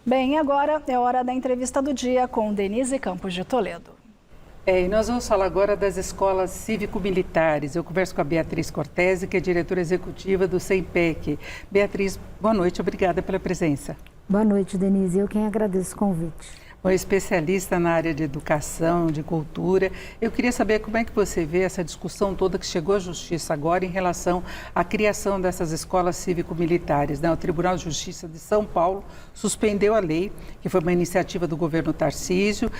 Bem, agora é hora da entrevista do dia com Denise Campos de Toledo. E nós vamos falar agora das escolas cívico-militares. Eu converso com a Beatriz Cortese, que é diretora executiva do SEMPEC. Beatriz, boa noite, obrigada pela presença. Boa noite, Denise. Eu quem agradeço o convite. Especialista na área de educação, de cultura. Eu queria saber como é que você vê essa discussão toda que chegou à Justiça agora em relação à criação dessas escolas cívico-militares, né? O Tribunal de Justiça de São Paulo suspendeu a lei, que foi uma iniciativa do governo Tarcísio.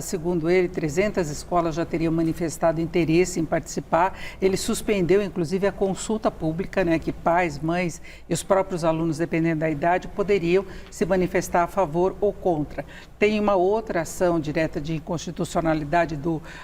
Segundo ele, 300 escolas já teriam manifestado interesse em participar. Ele suspendeu, inclusive, a consulta pública, né? Que pais, mães e os próprios alunos, dependendo da idade, poderiam se manifestar a favor ou contra. Tem uma outra ação direta de inconstitucionalidade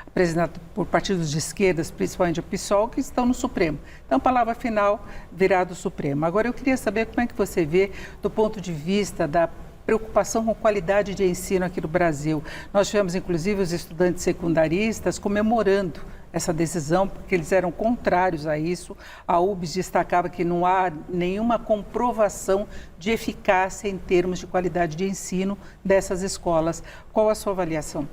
apresentada por partidos de esquerdas, principalmente o PSOL, que estão no Supremo. Então, palavra final virá do Supremo. Agora, eu queria saber como é que você vê, do ponto de vista da preocupação com qualidade de ensino aqui no Brasil. Nós tivemos, inclusive, os estudantes secundaristas comemorando essa decisão, porque eles eram contrários a isso. A UBS destacava que não há nenhuma comprovação de eficácia em termos de qualidade de ensino dessas escolas. Qual a sua avaliação?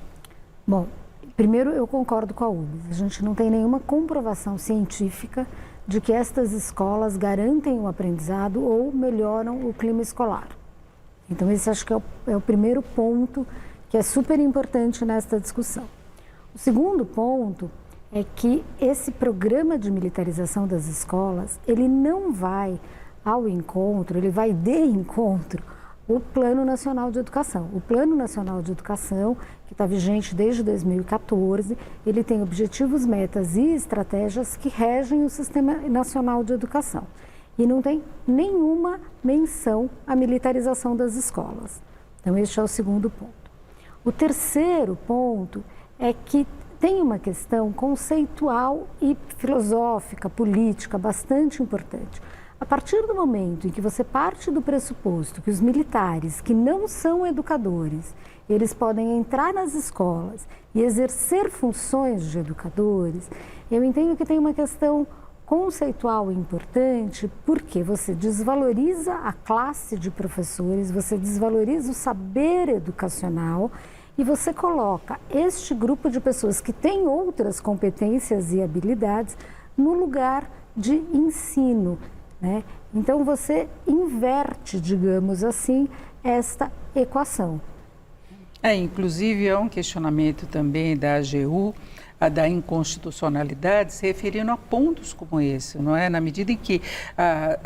Bom, primeiro eu concordo com a UBS. A gente não tem nenhuma comprovação científica de que estas escolas garantem o aprendizado ou melhoram o clima escolar. Então, esse acho que é o primeiro ponto que é super importante nesta discussão. O segundo ponto é que esse programa de militarização das escolas, ele não vai ao encontro, ele vai de encontro o Plano Nacional de Educação. O Plano Nacional de Educação, que está vigente desde 2014, ele tem objetivos, metas e estratégias que regem o Sistema Nacional de Educação. E não tem nenhuma menção à militarização das escolas. Então, este é o segundo ponto. O terceiro ponto é que tem uma questão conceitual e filosófica, política, bastante importante. A partir do momento em que você parte do pressuposto que os militares, que não são educadores, eles podem entrar nas escolas e exercer funções de educadores, eu entendo que tem uma questão conceitual importante, porque você desvaloriza a classe de professores, você desvaloriza o saber educacional e você coloca este grupo de pessoas que têm outras competências e habilidades no lugar de ensino, né? Então você inverte, digamos assim, esta equação. Inclusive é um questionamento também da AGU, da inconstitucionalidade, se referindo a pontos como esse, não é? Na medida em que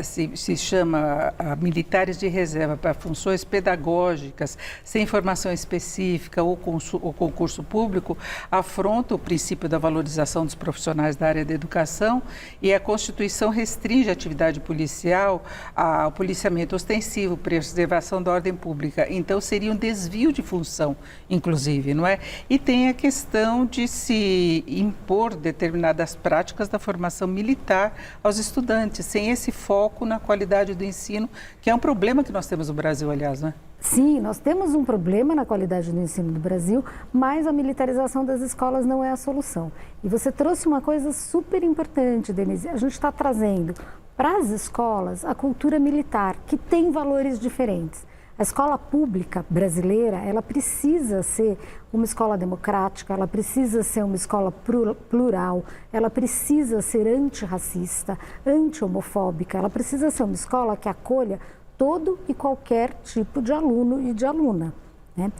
se chama militares de reserva para funções pedagógicas, sem formação específica ou concurso público, afronta o princípio da valorização dos profissionais da área da educação, e a Constituição restringe a atividade policial ao policiamento ostensivo, preservação da ordem pública. Então, seria um desvio de função, inclusive, não é? E tem a questão de se impor determinadas práticas da formação militar aos estudantes, sem esse foco na qualidade do ensino, que é um problema que nós temos no Brasil, aliás, né? Sim, nós temos um problema na qualidade do ensino do Brasil, mas a militarização das escolas não é a solução. E você trouxe uma coisa super importante, Denise. A gente está trazendo para as escolas a cultura militar, que tem valores diferentes. A escola pública brasileira, ela precisa ser uma escola democrática, ela precisa ser uma escola plural, ela precisa ser antirracista, anti-homofóbica, ela precisa ser uma escola que acolha todo e qualquer tipo de aluno e de aluna, né?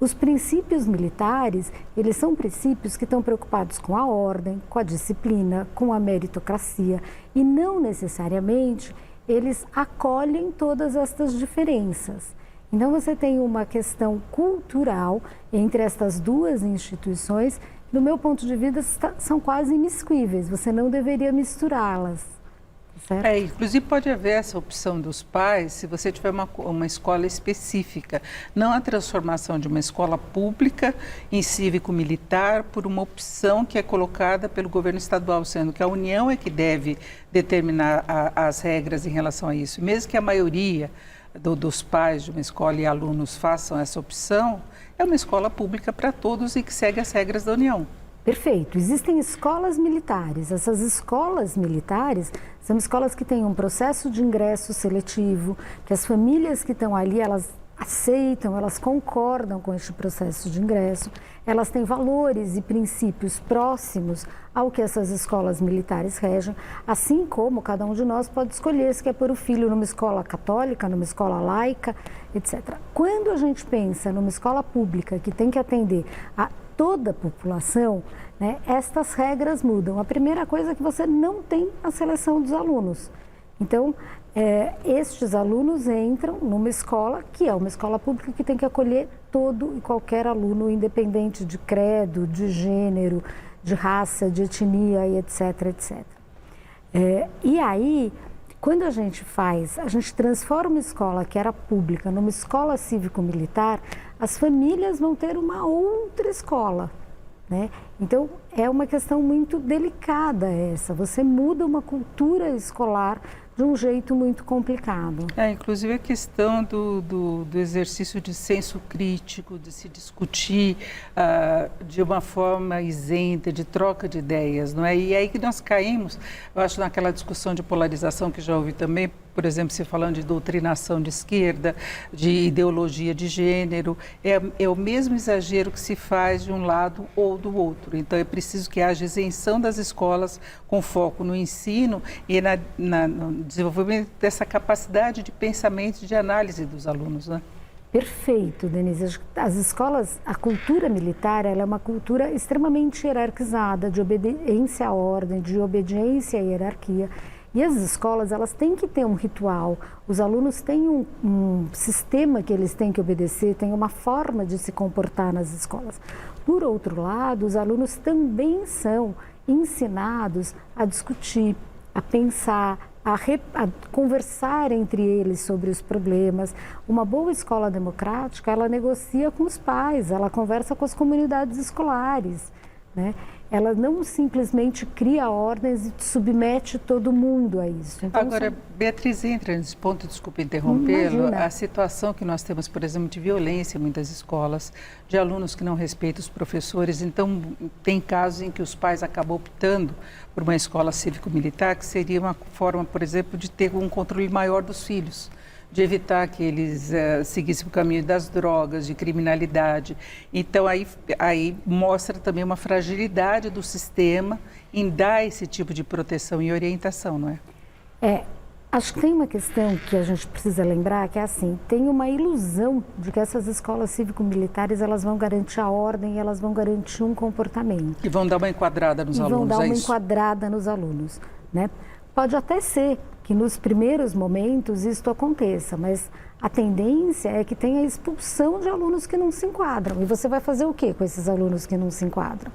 Os princípios militares, eles são princípios que estão preocupados com a ordem, com a disciplina, com a meritocracia e não necessariamente eles acolhem todas estas diferenças. Então, você tem uma questão cultural entre estas duas instituições, do meu ponto de vista, são quase imiscuíveis, você não deveria misturá-las. Certo? Inclusive pode haver essa opção dos pais se você tiver uma escola específica, não a transformação de uma escola pública em cívico-militar por uma opção que é colocada pelo governo estadual, sendo que a União é que deve determinar as regras em relação a isso. Mesmo que a maioria dos pais de uma escola e alunos façam essa opção, é uma escola pública para todos e que segue as regras da União. Perfeito. Existem escolas militares. Essas escolas militares são escolas que têm um processo de ingresso seletivo, que as famílias que estão ali, elas aceitam, elas concordam com este processo de ingresso, elas têm valores e princípios próximos ao que essas escolas militares regem, assim como cada um de nós pode escolher se quer pôr o filho numa escola católica, numa escola laica, etc. Quando a gente pensa numa escola pública que tem que atender a toda a população, né, estas regras mudam. A primeira coisa é que você não tem a seleção dos alunos. Então, estes alunos entram numa escola que é uma escola pública que tem que acolher todo e qualquer aluno, independente de credo, de gênero, de raça, de etnia e etc, etc. E aí, quando a gente transforma uma escola que era pública numa escola cívico-militar, as famílias vão ter uma outra escola, né? Então, é uma questão muito delicada essa. Você muda uma cultura escolar de um jeito muito complicado. Inclusive a questão do exercício de senso crítico, de se discutir de uma forma isenta, de troca de ideias, não é? E aí que nós caímos, eu acho, naquela discussão de polarização que já ouvi também, por exemplo, se falando de doutrinação de esquerda, de ideologia de gênero, é o mesmo exagero que se faz de um lado ou do outro. Então, é preciso que haja isenção das escolas com foco no ensino e no desenvolvimento dessa capacidade de pensamento e de análise dos alunos, né? Perfeito, Denise. As escolas, a cultura militar, ela é uma cultura extremamente hierarquizada, de obediência à ordem, de obediência à hierarquia. E as escolas, elas têm que ter um ritual, os alunos têm um sistema que eles têm que obedecer, têm uma forma de se comportar nas escolas. Por outro lado, os alunos também são ensinados a discutir, a pensar, a conversar entre eles sobre os problemas. Uma boa escola democrática, ela negocia com os pais, ela conversa com as comunidades escolares, né? Ela não simplesmente cria ordens e submete todo mundo a isso. Então, agora, Beatriz, entra nesse ponto, desculpe interrompê-lo, a situação que nós temos, por exemplo, de violência em muitas escolas, de alunos que não respeitam os professores. Então, tem casos em que os pais acabam optando por uma escola cívico-militar, que seria uma forma, por exemplo, de ter um controle maior dos filhos, de evitar que eles seguissem o caminho das drogas, de criminalidade. Então, aí mostra também uma fragilidade do sistema em dar esse tipo de proteção e orientação, não é? Acho que tem uma questão que a gente precisa lembrar, que é assim, tem uma ilusão de que essas escolas cívico-militares, elas vão garantir a ordem, elas vão garantir um comportamento. E vão dar uma enquadrada nos alunos, vão dar uma enquadrada nos alunos, né? Pode até ser que nos primeiros momentos isto aconteça, mas a tendência é que tenha expulsão de alunos que não se enquadram. E você vai fazer o quê com esses alunos que não se enquadram?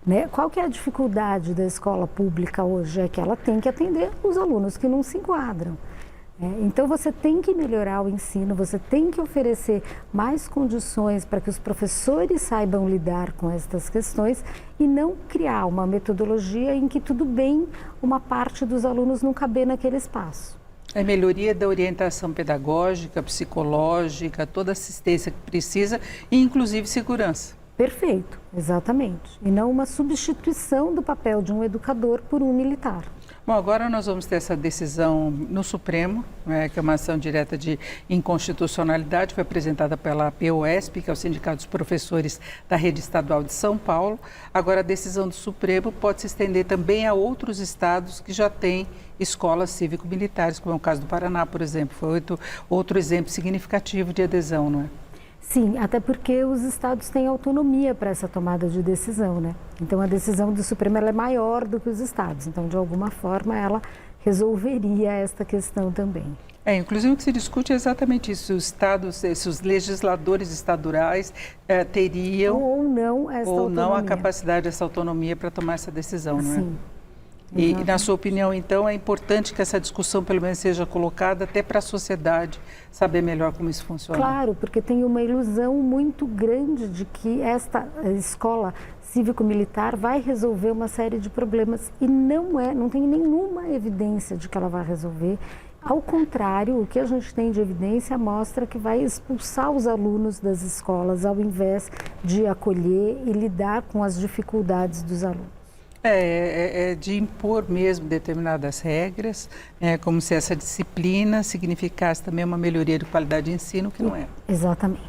Né? Qual que é a dificuldade da escola pública hoje? É que ela tem que atender os alunos que não se enquadram. Então, você tem que melhorar o ensino, você tem que oferecer mais condições para que os professores saibam lidar com estas questões e não criar uma metodologia em que tudo bem uma parte dos alunos não caber naquele espaço. A melhoria da orientação pedagógica, psicológica, toda a assistência que precisa e, inclusive, segurança. Perfeito, exatamente. E não uma substituição do papel de um educador por um militar. Bom, agora nós vamos ter essa decisão no Supremo, que é uma ação direta de inconstitucionalidade, foi apresentada pela POSP, que é o Sindicato dos Professores da Rede Estadual de São Paulo. Agora, a decisão do Supremo pode se estender também a outros estados que já têm escolas cívico-militares, como é o caso do Paraná, por exemplo. Foi outro exemplo significativo de adesão, não é? Sim, até porque os estados têm autonomia para essa tomada de decisão, né? Então, a decisão do Supremo ela é maior do que os estados. Então, de alguma forma, ela resolveria esta questão também. Inclusive o que se discute é exatamente isso, os estados, se os legisladores estaduais teriam ou não esta autonomia. Não a capacidade dessa autonomia para tomar essa decisão, não é? Sim. E, na sua opinião, então, é importante que essa discussão, pelo menos, seja colocada até para a sociedade saber melhor como isso funciona? Claro, porque tem uma ilusão muito grande de que esta escola cívico-militar vai resolver uma série de problemas e não tem nenhuma evidência de que ela vai resolver. Ao contrário, o que a gente tem de evidência mostra que vai expulsar os alunos das escolas ao invés de acolher e lidar com as dificuldades dos alunos. É de impor mesmo determinadas regras, como se essa disciplina significasse também uma melhoria de qualidade de ensino, que não é. Exatamente.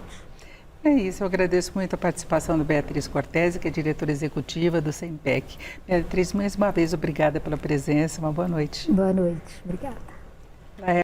É isso, eu agradeço muito a participação da Beatriz Cortese, que é diretora executiva do SEMPEC. Beatriz, mais uma vez, obrigada pela presença, uma boa noite. Boa noite, obrigada.